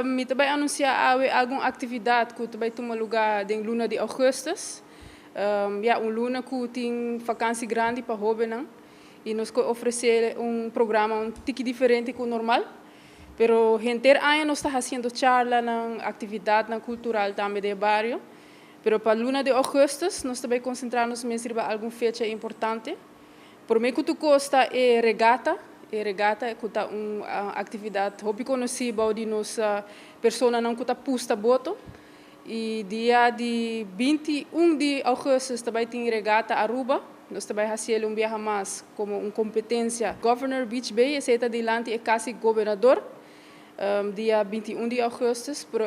me também anunciar alguma atividade que também toma lugar em luna de augustus. Luna que tem vacância grande para jovens. E nós oferecer programa um tique diferente do normal. Pero gente año nós está fazendo charla na atividade cultural também do bairro. Pero para luna de augustus nós também concentramos mesmo em alguma fecha importante. Por mim que tu gosta é regata. E regata é uma atividade hobby conhecida de nossa pessoa não que está posta boto. E dia de 21 de agosto também tem regata Aruba. Nós também fazemos viagem mais como uma competência. Governor Beach Bay é certa de lante é quase governador. Dia 21 de agosto, pero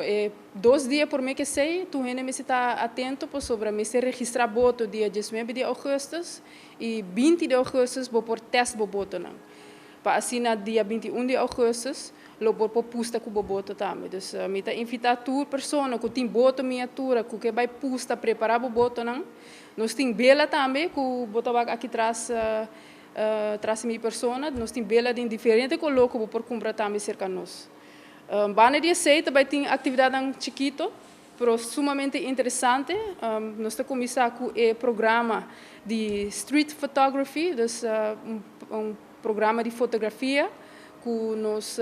2 dias por mim que sei, tu ainda me está atento para sobre me se registrar boto dia 19 de agosto e 20 de agosto vou por teste boto não. Para assim na dia 21 de agosto, lo vou por pusta com boto também. Então, me está invitar tu pessoa que tem boto miniatura, que vai pusta preparar boto não. Nós tem bela também, que boto aqui atrás traz minha pessoa, nós tem bela de diferente coloco por comprar também cerca de nós. Bana dia 6 também tem atividade em chiquito, pero sumamente interessante. Nós estamos começando com o programa de street photography, então programa de fotografia, que nós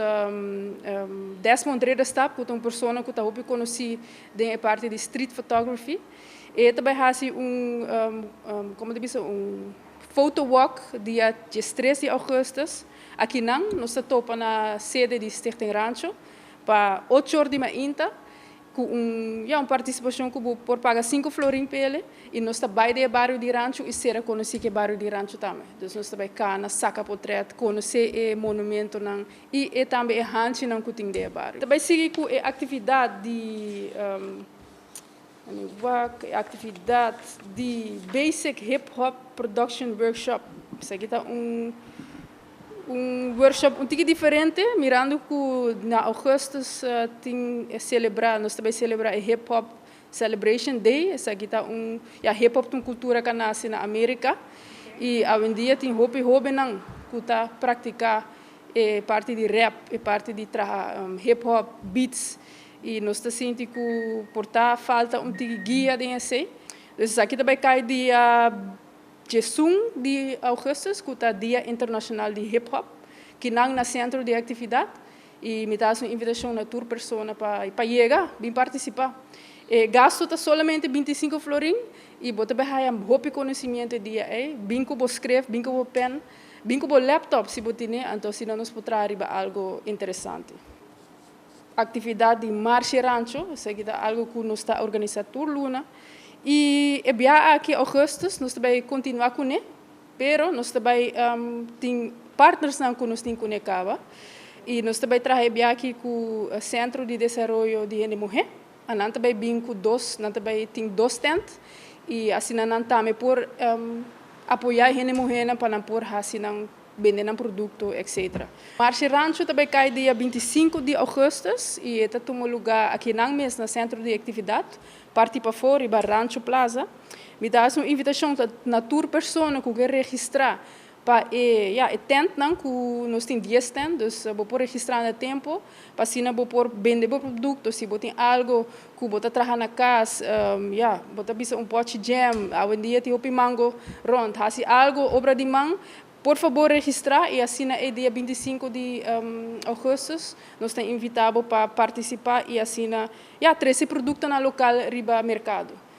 desmontamos está, com uma pessoa que está muito conhecida da parte de street photography. E também faz como diz, photo walk dia 13 de agosto. Aqui não, nós estamos na sede de Stichting Rancho, para 8 horas de manhã, com uma participação que por pagar 5 florins pele, e nós estamos no bairro de Rancho e será conhecido que bairro de Rancho também. Então nós estamos cá na saca portrait, conhecer o monumento e também a rancho que tem no bairro. Também seguir com a atividade de Basic Hip Hop Production Workshop. Isso aqui está workshop um pouco diferente, mirando que na agosto nós também celebrar a Hip Hop Celebration Day. Isso aqui está hip hop tem cultura que nasce na América e hoje em dia tem hobby não que está praticar parte de rap e parte de hip hop beats. E nós estamos sentindo que portar falta um pouco guia desse. Então, isso aqui também cai dia 1 de agosto, que é o Dia Internacional de Hip Hop, que não na centro de atividade. E me dá uma invitação a toda pessoa para chegar, para participar. Gasto está somente 25 florins e você vai ter conhecimento dia aí. Bem que você escreve, bem que você pen, bem que você laptop, se você tem, então se não nos pode trazer algo interessante. Atividade de Marcha Rancho, isso aqui é algo que nós está organizando por Luna. E aqui em agosto nós também continuamos com ele, mas nós também temos partners que nós temos conectados. E nós também trazemos aqui com o Centro de Desenvolvimento de Mulher. Nós também temos 2 stands. E assim nós também por apoiar a mulher para por assim vender produto, etc. Marcha Rancho também cai dia 25 de agosto e está tomando lugar aqui no centro de atividade, parte para fora, para Rancho Plaza. Me dá uma invitação a toda pessoa que quer registrar para a tent, que nós temos 10 tentes, então vou registrar no tempo, para assim vou vender produto, se você tem algo que você trabalha na casa, você precisa pote de jam, hoje em dia tem o mango rond, se algo obra de mão, por favor, registrar e assim é dia 25 de agosto. Nós estamos invitados para participar e assim 13 produtos no local riba mercado.